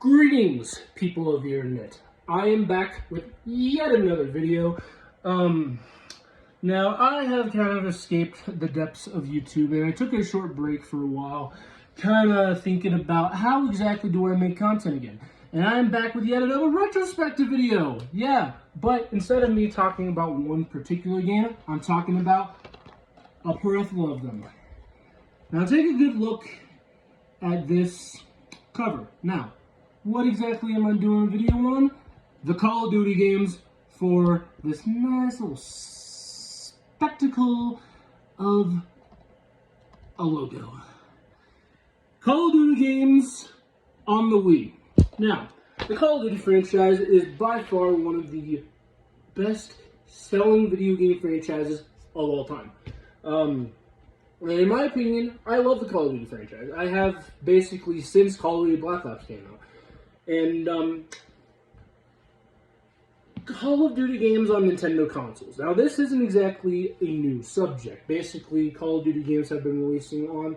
Greetings, people of the internet. I am back with yet another video. Now, I have kind of escaped the depths of YouTube, and I took a short break for a while, kind of thinking about how exactly do I make content again. And I'm back with yet another retrospective video. Yeah, but instead of me talking about one particular game, I'm talking about a plethora of them. Now, take a good look at this cover. Now, what exactly am I doing a video on? The Call of Duty games for this nice little spectacle of a logo. Call of Duty games on the Wii. Now, the Call of Duty franchise is by far one of the best-selling video game franchises of all time. In my opinion, I love the Call of Duty franchise. I have basically since Call of Duty Black Ops came out. And Call of Duty games on Nintendo consoles. Now, this isn't exactly a new subject. Basically, Call of Duty games have been releasing on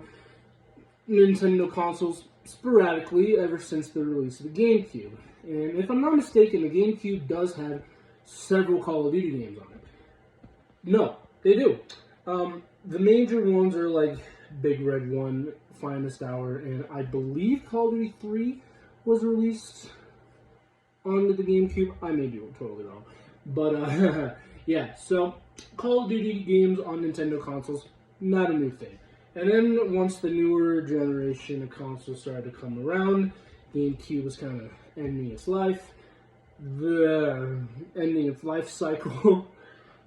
Nintendo consoles sporadically ever since the release of the GameCube. And if I'm not mistaken, the GameCube does have several Call of Duty games on it. No, they do. The major ones are like Big Red 1, Finest Hour, and I believe Call of Duty 3 was released onto the GameCube. I may be totally wrong. But, yeah, so Call of Duty games on Nintendo consoles, not a new thing. And then once the newer generation of consoles started to come around, GameCube was kind of ending its life. The ending its life cycle.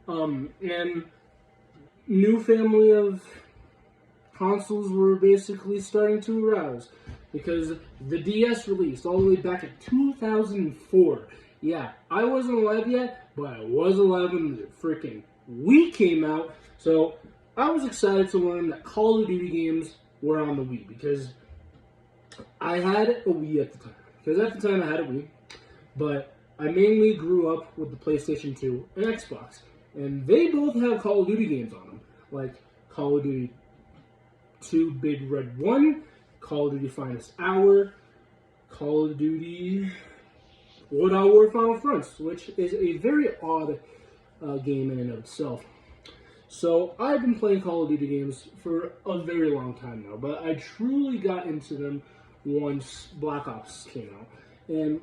And new family of consoles were basically starting to arouse. Because the DS released all the way back in 2004. Yeah, I wasn't alive yet, but I was alive when the freaking Wii came out. So I was excited to learn that Call of Duty games were on the Wii. Because I had a Wii at the time. Because at the time I had a Wii. But I mainly grew up with the PlayStation 2 and Xbox. And they both have Call of Duty games on them. Like Call of Duty 2 Big Red 1, Call of Duty Finest Hour, Call of Duty World at War Final Fronts, which is a very odd game in and of itself. So I've been playing Call of Duty games for a very long time now, but I truly got into them once Black Ops came out. And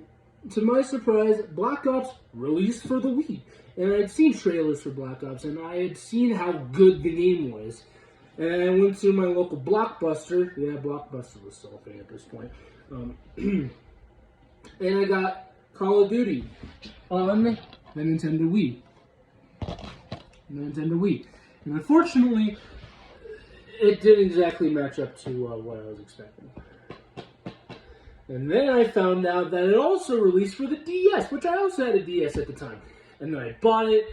to my surprise, Black Ops released for the Wii. And I had seen trailers for Black Ops, and I had seen how good the game was. And I went to my local Blockbuster. Yeah, Blockbuster was still a thing at this point. And I got Call of Duty on the Nintendo Wii. And unfortunately, it didn't exactly match up to what I was expecting. And then I found out that it also released for the DS, which I also had a DS at the time. And then I bought it,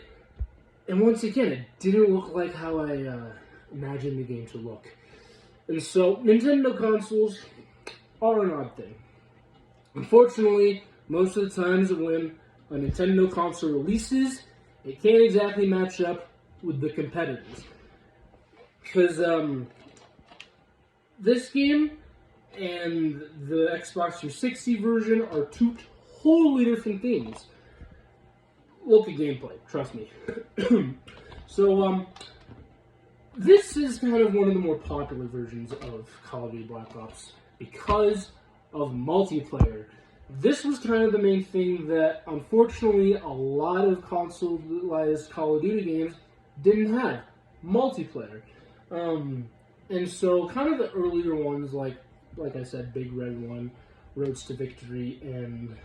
and once again, it didn't look like how I imagined the game to look. And so, Nintendo consoles are an odd thing. Unfortunately, most of the times when a Nintendo console releases, it can't exactly match up with the competitors. Because this game and the Xbox 360 version are two totally different things. Look at gameplay, trust me. So, this is kind of one of the more popular versions of Call of Duty Black Ops because of multiplayer. This was kind of the main thing that, unfortunately, a lot of console-ized Call of Duty games didn't have. Multiplayer. And so, kind of the earlier ones, like I said, Big Red 1, Roads to Victory, and...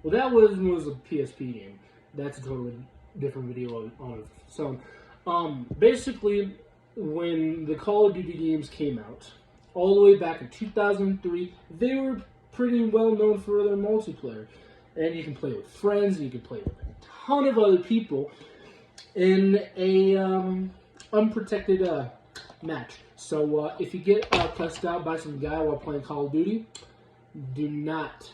well, that was a PSP game. That's a totally different video on its own. Basically, when the Call of Duty games came out, all the way back in 2003, they were pretty well known for their multiplayer. And you can play with friends, and you can play with a ton of other people in a unprotected match. So if you get cussed out by some guy while playing Call of Duty, do not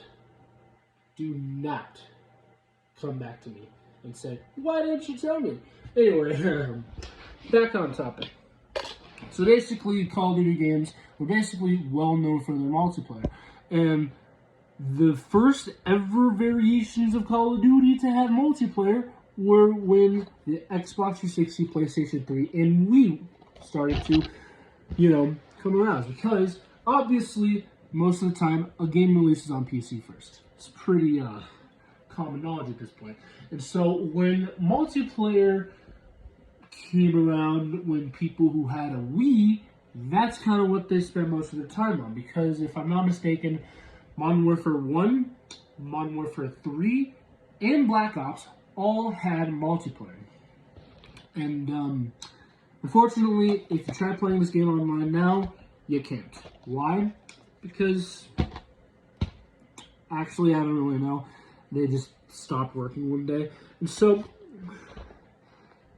come back to me and say, why didn't you tell me? Anyway, back on topic. So basically, Call of Duty games were basically well known for their multiplayer. And The first ever variations of Call of Duty to have multiplayer were when the Xbox 360, PlayStation 3, and Wii started to, come around. Because, obviously, most of the time, a game releases on PC first. It's pretty common knowledge at this point. And so, when multiplayer came around, when people who had a Wii, that's kind of what they spent most of their time on. Because, if I'm not mistaken, Modern Warfare 1, Modern Warfare 3, and Black Ops all had multiplayer. And unfortunately, if you try playing this game online now, you can't. Why? Because, actually, I don't really know. They just stopped working one day. And so,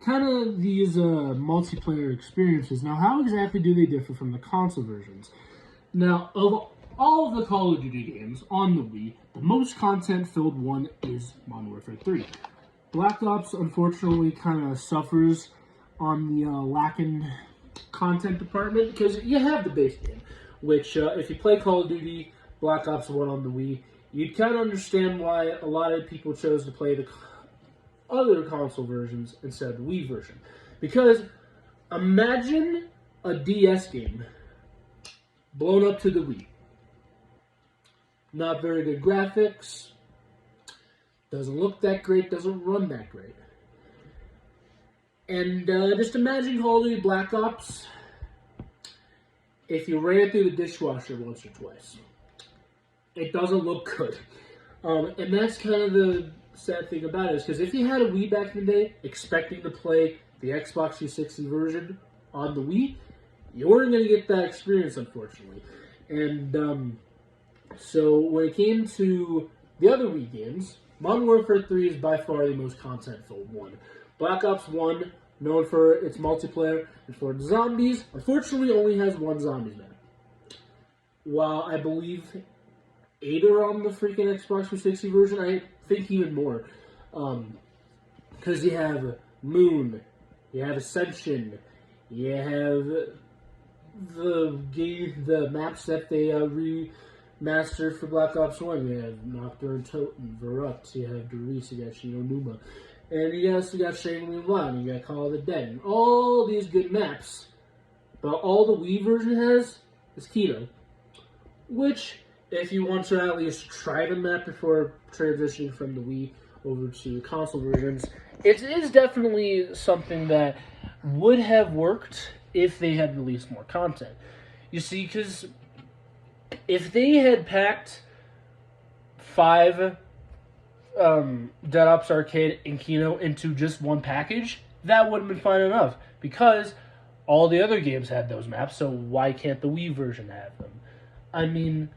kind of these multiplayer experiences. Now, how exactly do they differ from the console versions? Now, of all of the Call of Duty games on the Wii, the most content-filled one is Modern Warfare 3. Black Ops, unfortunately, kind of suffers on the lacking content department because you have the base game, which if you play Call of Duty Black Ops 1 on the Wii, you'd kind of understand why a lot of people chose to play the other console versions instead of the Wii version. Because imagine a DS game blown up to the Wii. Not very good graphics. Doesn't look that great. Doesn't run that great. And just imagine Call of Duty Black Ops if you ran it through the dishwasher once or twice. It doesn't look good. And that's kind of the sad thing about it, is because if you had a Wii back in the day, expecting to play the Xbox 360 version on the Wii, you weren't going to get that experience, unfortunately. And so when it came to the other Wii games, Modern Warfare 3 is by far the most content-filled one. Black Ops 1, known for its multiplayer and for its zombies, unfortunately only has one zombie map. While I believe 8 are on the freaking Xbox 360 version, I think even more. Because you have Moon, you have Ascension, you have the maps that they remastered for Black Ops 1. You have Nocturne, Toten, Verrux, you have Doris, you got Shino Numa. And you also got Shangri La, and you got Call of the Dead, and all these good maps. But all the Wii version has is Kino. Which, if you want to at least try the map before transitioning from the Wii over to console versions, it is definitely something that would have worked if they had released more content. You see, because if they had packed 5 Dead Ops Arcade and Kino into just one package, that would have been fine enough. Because all the other games had those maps, so why can't the Wii version have them? I mean,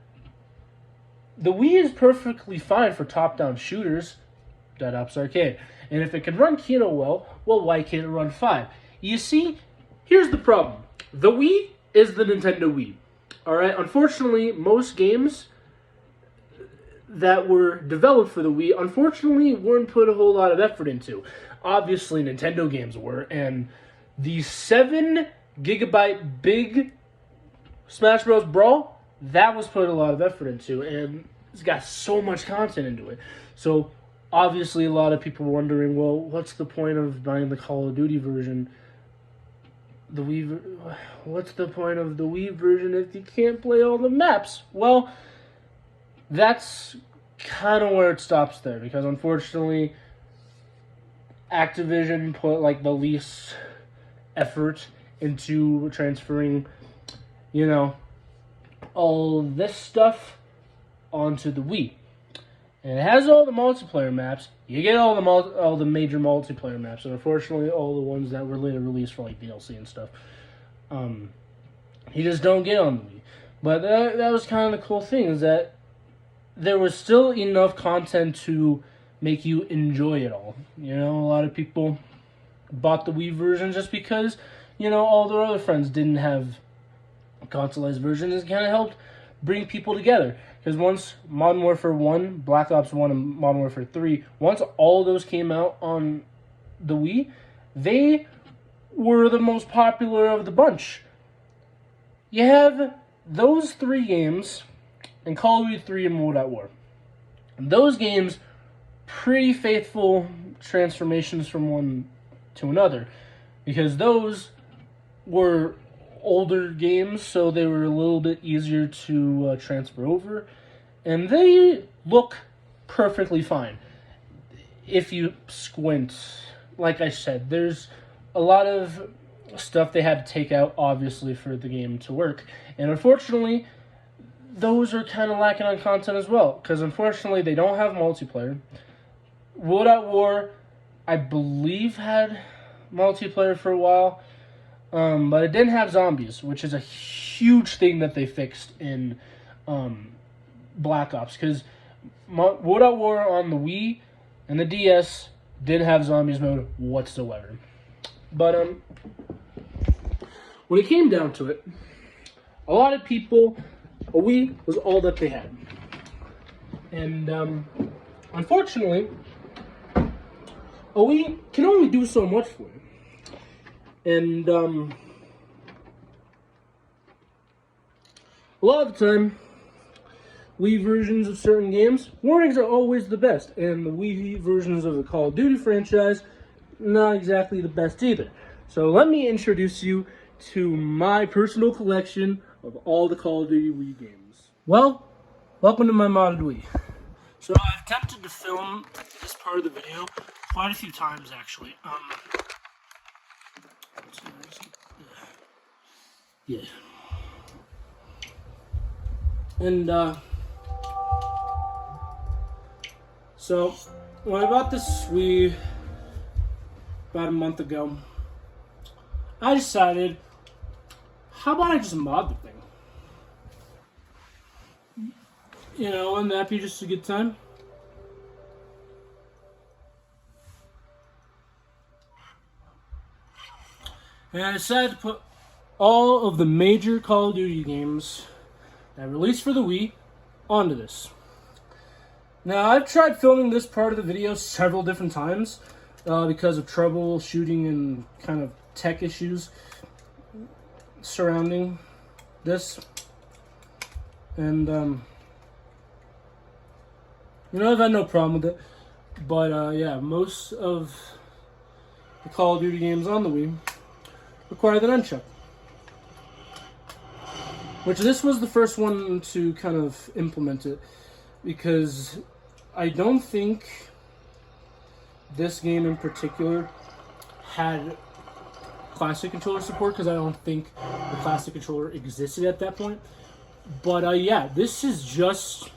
the Wii is perfectly fine for top-down shooters, Dead Ops Arcade. And if it can run Kino well, why can't it run 5? You see, here's the problem. The Wii is the Nintendo Wii. Alright, unfortunately, most games that were developed for the Wii, unfortunately, weren't put a whole lot of effort into. Obviously, Nintendo games were, and the 7 gigabyte big Smash Bros. Brawl, that was put a lot of effort into, and it's got so much content into it. So, obviously, a lot of people were wondering, well, what's the point of buying the Call of Duty version? What's the point of the Wii version if you can't play all the maps? Well, that's kind of where it stops there, because unfortunately, Activision put like the least effort into transferring, all this stuff onto the Wii. And it has all the multiplayer maps. You get all the major multiplayer maps, and unfortunately, all the ones that were later released for like DLC and stuff, you just don't get on the Wii. But that was kind of the cool thing, is that there was still enough content to make you enjoy it all. A lot of people bought the Wii version just because, all their other friends didn't have consoleized versions. It kind of helped bring people together. Because once Modern Warfare 1, Black Ops 1, and Modern Warfare 3, once all those came out on the Wii, they were the most popular of the bunch. You have those 3 games and Call of Duty 3 and World at War. Those games, pretty faithful transformations from one to another, because those were older games, so they were a little bit easier to transfer over, and they look perfectly fine if you squint. Like I said, there's a lot of stuff they had to take out, obviously, for the game to work, and unfortunately, those are kind of lacking on content as well, because unfortunately, they don't have multiplayer. World at War, I believe, had multiplayer for a while, but it didn't have zombies, which is a huge thing that they fixed in Black Ops, because World at War on the Wii and the DS didn't have zombies mode whatsoever. But when it came down to it, a lot of people, a Wii was all that they had. And unfortunately, a Wii can only do so much for you. And a lot of the time, Wii versions of certain games, warnings are always the best. And the Wii versions of the Call of Duty franchise, not exactly the best either. So let me introduce you to my personal collection of all the Call of Duty Wii games. Well, welcome to my modded Wii. So I've attempted to film this part of the video quite a few times, actually. Yeah. And so when I bought this Wii about a month ago, I decided, how about I just mod the thing? You know, wouldn't that be just a good time? And I decided to put all of the major Call of Duty games that released for the Wii onto this. Now, I've tried filming this part of the video several different times because of troubleshooting and kind of tech issues surrounding this. And, you know, I've had no problem with it. But, yeah, most of the Call of Duty games on the Wii require the nunchuck. Which this was the first one to kind of implement it, because I don't think this game in particular had classic controller support, because I don't think the classic controller existed at that point. But yeah, this is just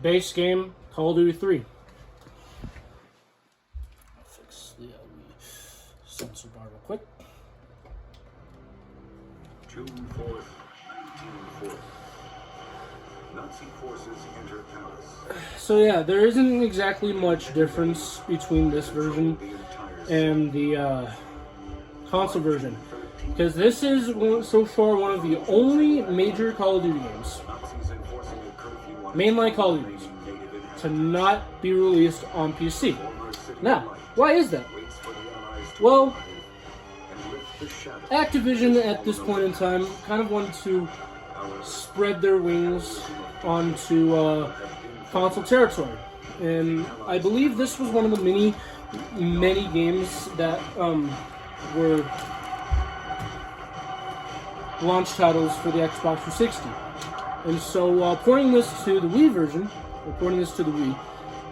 base game Call of Duty 3. I'll fix the sensor bar real quick. June 4th, 1940. Nazi forces enter Paris. So yeah, there isn't exactly much difference between this version and the console version, because this is so far one of the only major Call of Duty games, mainline Call of Duty, to not be released on PC. Now, why is that? Well, Activision at this point in time kind of wanted to spread their wings onto console territory, and I believe this was one of the many games that were launch titles for the Xbox 360. And so porting this to the Wii version, or porting this to the Wii,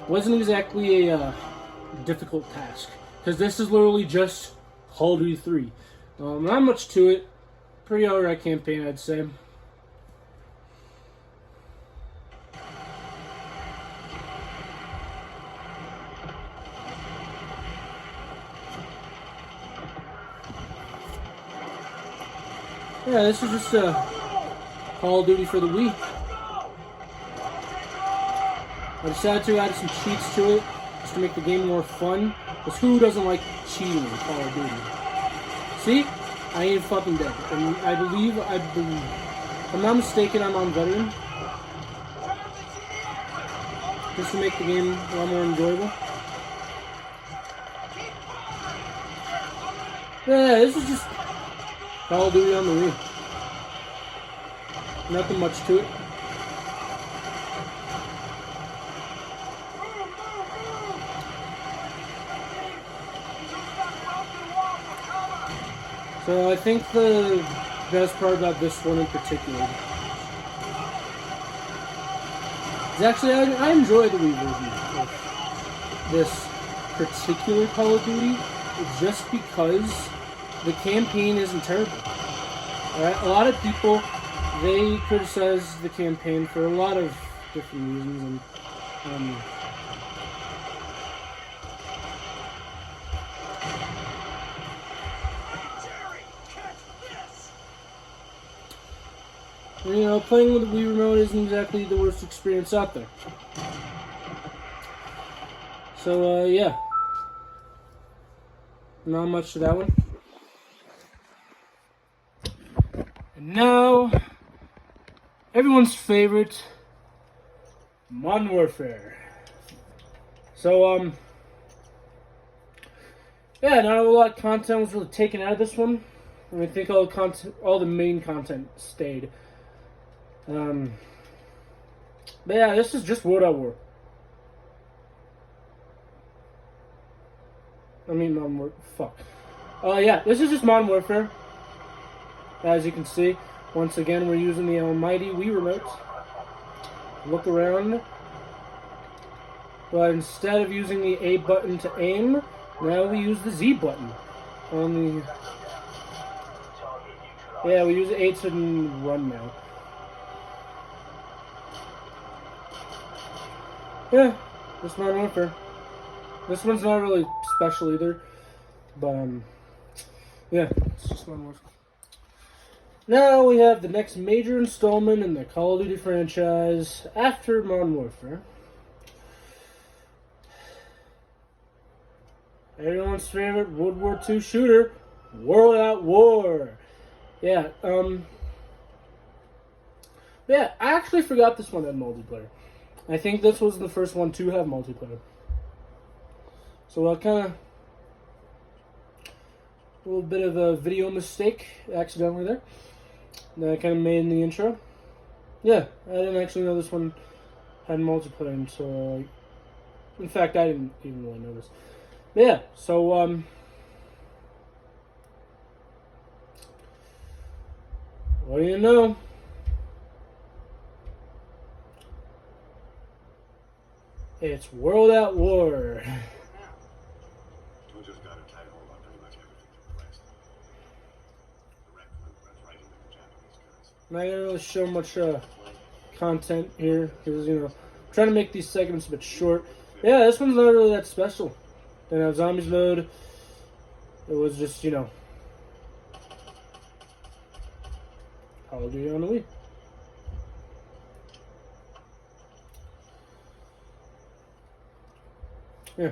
wasn't exactly a difficult task, because this is literally just Call of Duty 3. Not much to it. Pretty alright campaign, I'd say. Yeah, this is just Call of Duty for the Wii. I decided to add some cheats to it, just to make the game more fun. Because who doesn't like cheating in Call of Duty? See? I ain't fucking dead. And I believe, if I'm not mistaken, I'm on veteran. Just to make the game a lot more enjoyable. Yeah, this is just Call of Duty on the Wii. Nothing much to it. So I think the best part about this one in particular is actually I enjoy the Wii version of this particular Call of Duty just because the campaign isn't terrible. Alright? A lot of people, they criticize the campaign for a lot of different reasons, and you know, playing with the Wii Remote isn't exactly the worst experience out there. So, yeah. Not much to that one. And now, everyone's favorite, Modern Warfare. So, yeah, not a lot of content was really taken out of this one. And I think all the main content stayed. But yeah, this is just World at War. I mean, Modern Warfare. Fuck. Yeah, this is just Modern Warfare. As you can see, once again, we're using the almighty Wii Remote. Look around. But instead of using the A button to aim, now we use the Z button on the. Yeah, we use A to run now. Yeah, this Modern Warfare. This one's not really special either, but yeah, it's just Modern Warfare. Now we have the next major installment in the Call of Duty franchise after Modern Warfare. Everyone's favorite World War II shooter, World at War. Yeah, yeah, I actually forgot this one had multiplayer. I think this was the first one to have multiplayer. So kind of a little bit of a video mistake accidentally there that I kind of made in the intro. Yeah, I didn't actually know this one had multiplayer until, in fact, I didn't even really notice. But yeah, so what do you know? It's World at War. We just got a title on pretty much everything in the West. The Red Group runs right into the Japanese currency. I'm not gonna really show much content here because, you know, I'm trying to make these segments a bit short. Yeah, this one's not really that special. Didn't have zombies mode. It was just, you know, Call of Duty on the Wii. Yeah.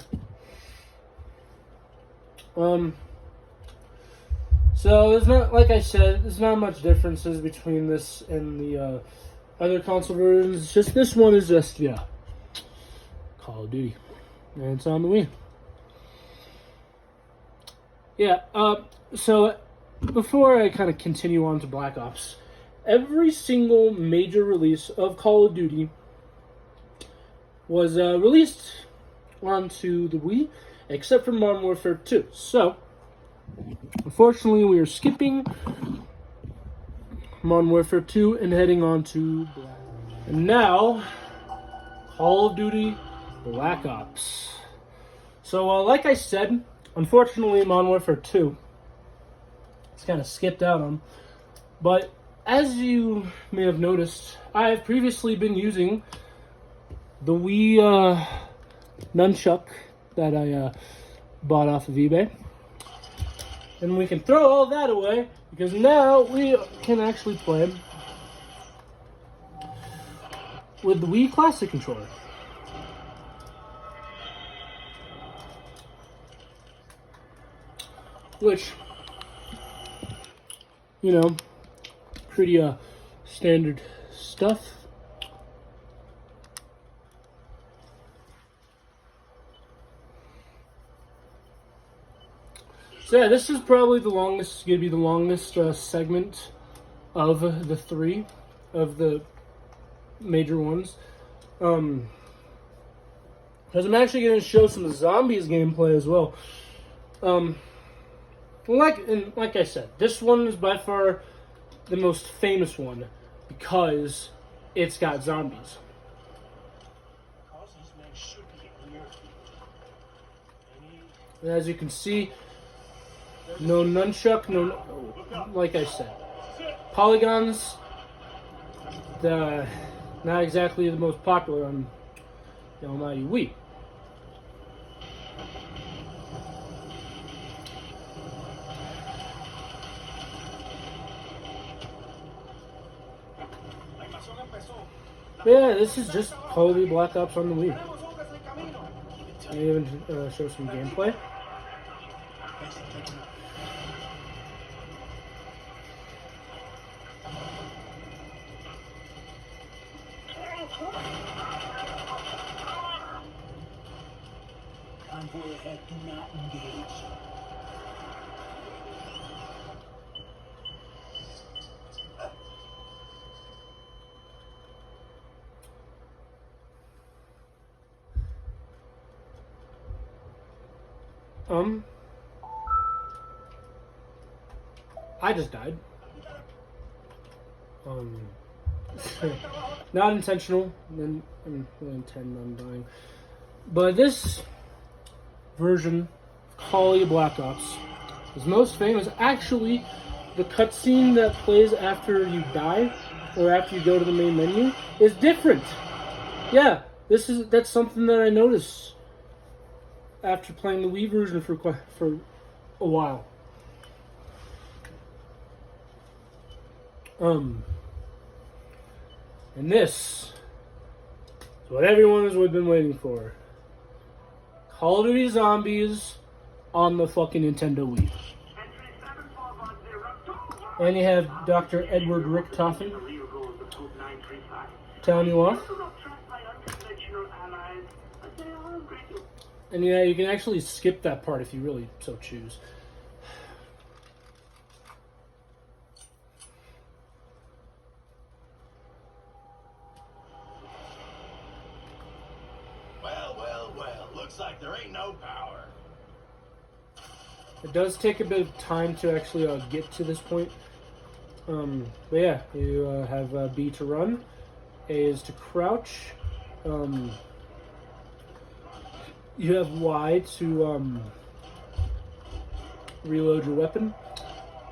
So there's not, like I said, there's not much differences between this and the other console versions. It's just this one is just, yeah, Call of Duty, and it's on the Wii. Yeah. So before I kind of continue on to Black Ops, every single major release of Call of Duty was released onto the Wii, except for Modern Warfare 2. So, unfortunately, we are skipping Modern Warfare 2 and heading on to Black Ops. And now, Call of Duty Black Ops. So, like I said, unfortunately, Modern Warfare 2 it's kind of skipped out on. But as you may have noticed, I have previously been using the Wii nunchuck that I bought off of eBay. And we can throw all that away because now we can actually play with the Wii Classic controller. Which, you know, pretty standard stuff. So yeah, this is probably the longest, going to be the longest segment of the three of the major ones. Because I'm actually going to show some zombies gameplay as well. like I said, this one is by far the most famous one because it's got zombies. And as you can see, no nunchuck, like I said, polygons. Not exactly the most popular on the almighty Wii. But yeah, this is just Call of Duty Black Ops on the Wii. I even show some gameplay. Convoy ahead, do not engage. I just died. Not intentional. Then I really intend on dying. But this version of Call of Duty Black Ops is most famous. Actually, the cutscene that plays after you die or after you go to the main menu is different. Yeah, that's something that I noticed after playing the Wii version for a while. And this is what everyone has been waiting for. Call of Duty Zombies on the fucking Nintendo Wii. And you have Dr. Edward Richtofen telling you off. And yeah, you can actually skip that part if you really so choose. Well, looks like there ain't no power. It does take a bit of time to actually get to this point. But yeah, you have B to run, A is to crouch, you have Y to reload your weapon,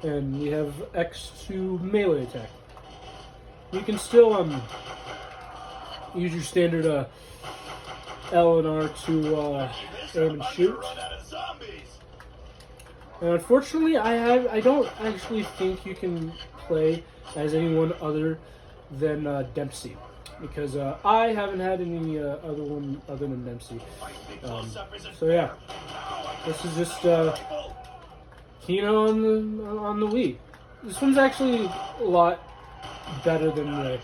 and you have X to melee attack. You can still use your standard L and R to aim and shoot. And unfortunately, I don't actually think you can play as anyone other than Dempsey, because I haven't had any other one other than Dempsey. So yeah, this is just Kino on the Wii. This one's actually a lot better than the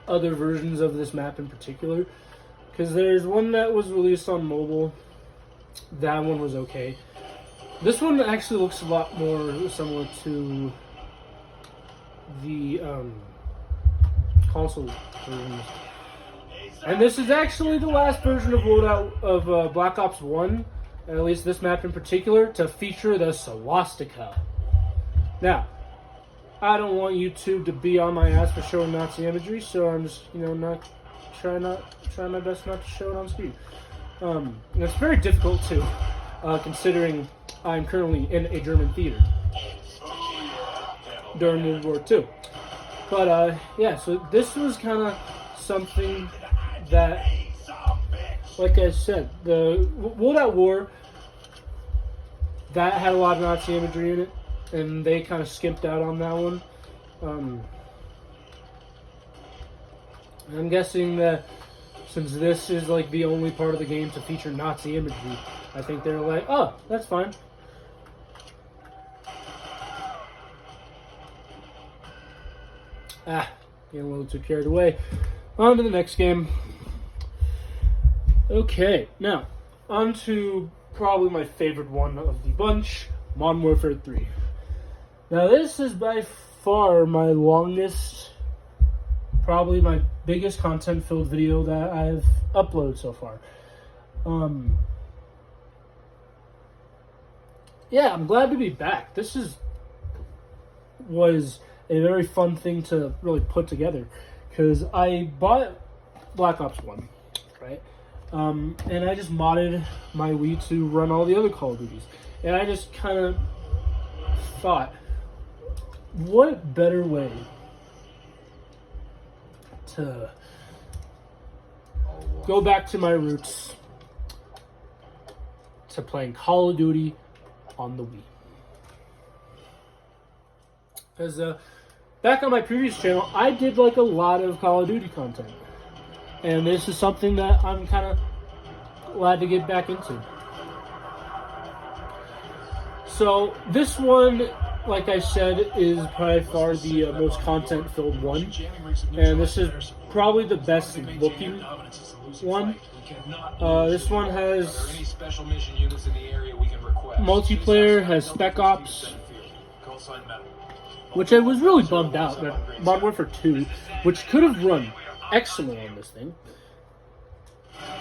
other versions of this map in particular, because there's one that was released on mobile. That one was okay. This one actually looks a lot more similar to the console versions. And this is actually the last version of loadout of Black Ops 1, at least this map in particular, to feature the swastika. Now, I don't want YouTube to be on my ass for showing Nazi imagery, so I'm just, try my best not to show it on screen. And it's very difficult too, considering I'm currently in a German theater during World War II. But yeah, so this was kind of something that, like I said, the World at War, that had a lot of Nazi imagery in it, and they kind of skimped out on that one. I'm guessing that since this is like the only part of the game to feature Nazi imagery, I think they're like, oh, that's fine. Getting a little too carried away. On to the next game. Okay, now, on to probably my favorite one of the bunch, Modern Warfare 3. Now, this is by far my longest, probably my biggest content-filled video that I've uploaded so far. yeah, I'm glad to be back. This was a very fun thing to really put together because I bought Black Ops 1, right? And I just modded my Wii to run all the other Call of Duties. And I just kind of thought, what better way to go back to my roots to playing Call of Duty on the Wii. Because back on my previous channel, I did like a lot of Call of Duty content. And this is something that I'm kind of glad to get back into. So this one, like I said, is by far the most content-filled one. And this is probably the best looking one. This one has multiplayer, has Spec Ops, which I was really bummed out that Modern Warfare 2, which could have run excellent on this thing,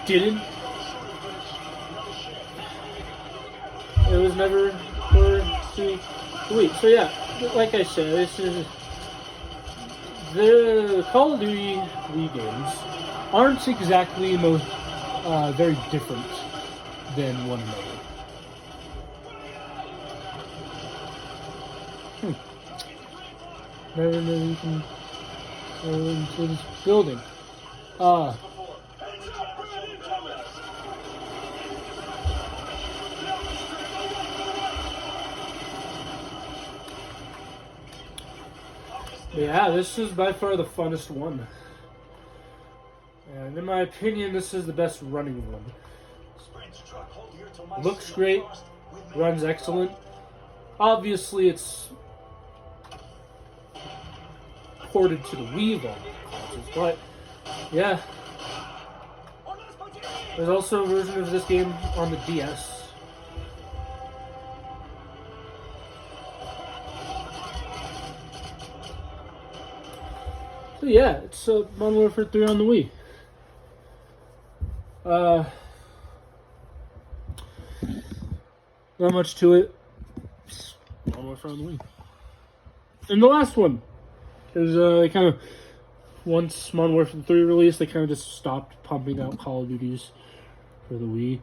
didn't. It was never for to wait. So yeah, like I said, this is the Call of Duty Wii games aren't exactly most very different than one another. Never know you can go into this building. Yeah, this is by far the funnest one. And in my opinion, this is the best running one. Looks great, runs excellent. Obviously, it's ported to the Wii consoles, but yeah. There's also a version of this game on the DS. So yeah, it's Modern Warfare 3 on the Wii. Not much to it. It's Modern Warfare on the Wii. And the last one is they kind of, once Modern Warfare 3 released, they kind of just stopped pumping out Call of Duties for the Wii.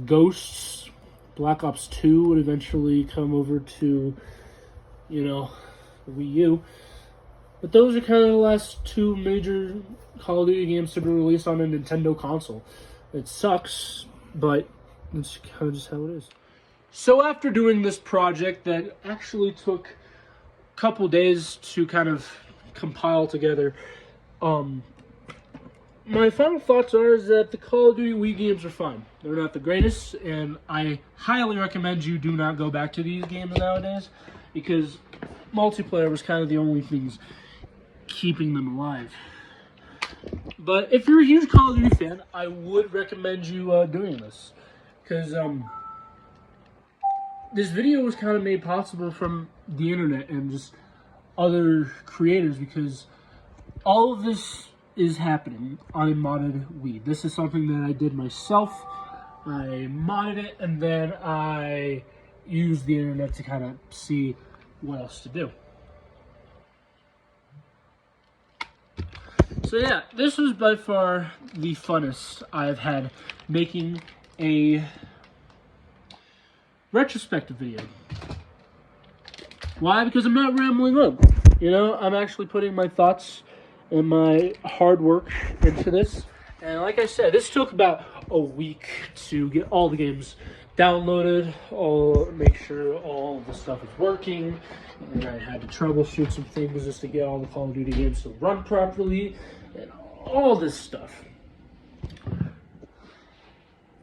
Ghosts, Black Ops 2 would eventually come over to, the Wii U. But those are kind of the last two major Call of Duty games to be released on a Nintendo console. It sucks, but it's kind of just how it is. So after doing this project that actually took a couple days to kind of compile together, my final thoughts are that the Call of Duty Wii games are fine. They're not the greatest, and I highly recommend you do not go back to these games nowadays, because multiplayer was kind of the only things keeping them alive. But if you're a huge Call of Duty fan, I would recommend you doing this, because this video was kind of made possible from the internet and just other creators, because all of this is happening on a modded Wii. This is something that I did myself. I modded it, and then I used the internet to kind of see what else to do. So yeah, this was by far the funnest I've had making a retrospective video. Why? Because I'm not rambling on. I'm actually putting my thoughts and my hard work into this. And like I said, this took about a week to get all the games downloaded, make sure all the stuff is working, and I had to troubleshoot some things just to get all the Call of Duty games to run properly, and all this stuff.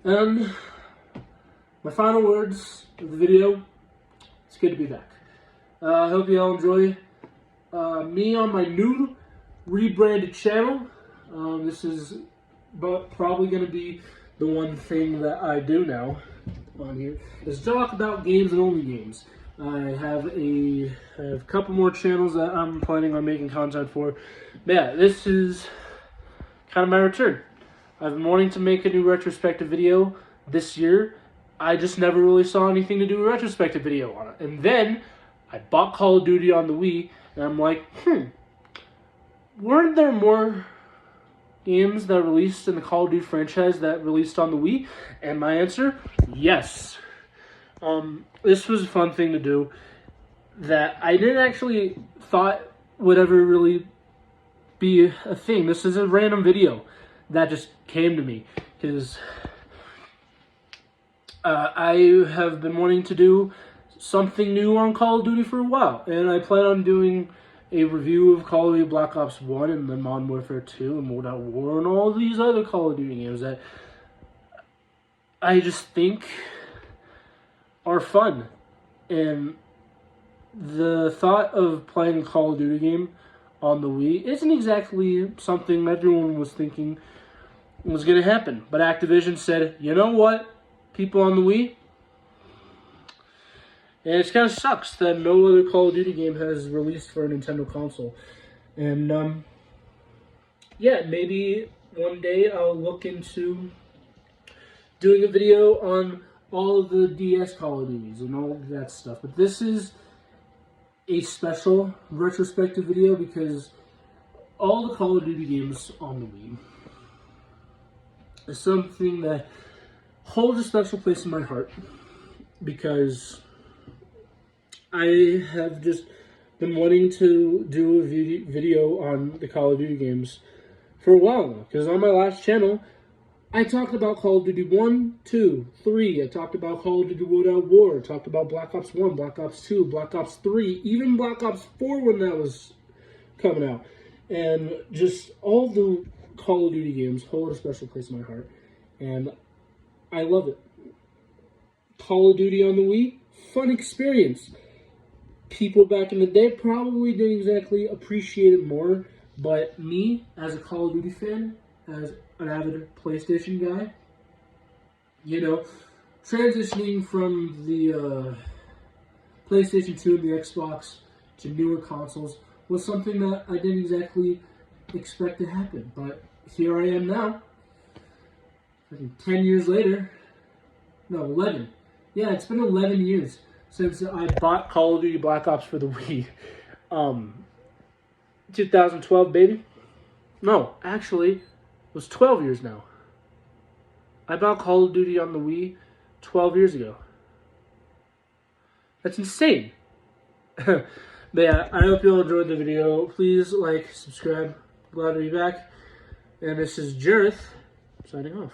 And my final words of the video, it's good to be back. I hope you all enjoy me on my new rebranded channel. This is probably going to be the one thing that I do now on here, is talk about games and only games. I have a couple more channels that I'm planning on making content for. But yeah, this is kind of my return. I've been wanting to make a new retrospective video this year, I just never really saw anything to do a retrospective video on it. And then I bought Call of Duty on the Wii, and I'm like, weren't there more games that released in the Call of Duty franchise that released on the Wii? And my answer, yes. This was a fun thing to do that I didn't actually thought would ever really be a thing. This is a random video that just came to me because I have been wanting to do something new on Call of Duty for a while, and I plan on doing a review of Call of Duty Black Ops 1 and then Modern Warfare 2 and World at War and all these other Call of Duty games that I just think are fun. And the thought of playing a Call of Duty game on the Wii isn't exactly something everyone was thinking was going to happen. But Activision said, you know what, people on the Wii? And it kind of sucks that no other Call of Duty game has released for a Nintendo console. And, yeah, maybe one day I'll look into doing a video on all of the DS Call of Duties and all of that stuff. But this is a special retrospective video because all the Call of Duty games on the Wii is something that holds a special place in my heart because I have just been wanting to do a video on the Call of Duty games for a while now. Because on my last channel, I talked about Call of Duty 1, 2, 3. I talked about Call of Duty World at War. I talked about Black Ops 1, Black Ops 2, Black Ops 3, even Black Ops 4 when that was coming out. And just all the Call of Duty games hold a special place in my heart. And I love it. Call of Duty on the Wii, fun experience. People back in the day probably didn't exactly appreciate it more, but me, as a Call of Duty fan, as an avid PlayStation guy, you know, transitioning from the PlayStation 2 and the Xbox to newer consoles was something that I didn't exactly expect to happen. But here I am now, 10 years later, no, 11. Yeah, it's been 11 years since I bought Call of Duty Black Ops for the Wii. 2012, baby. No, actually, it was 12 years now. I bought Call of Duty on the Wii 12 years ago. That's insane. But yeah, I hope you all enjoyed the video. Please like, subscribe. Glad to be back. And this is Jareth, signing off.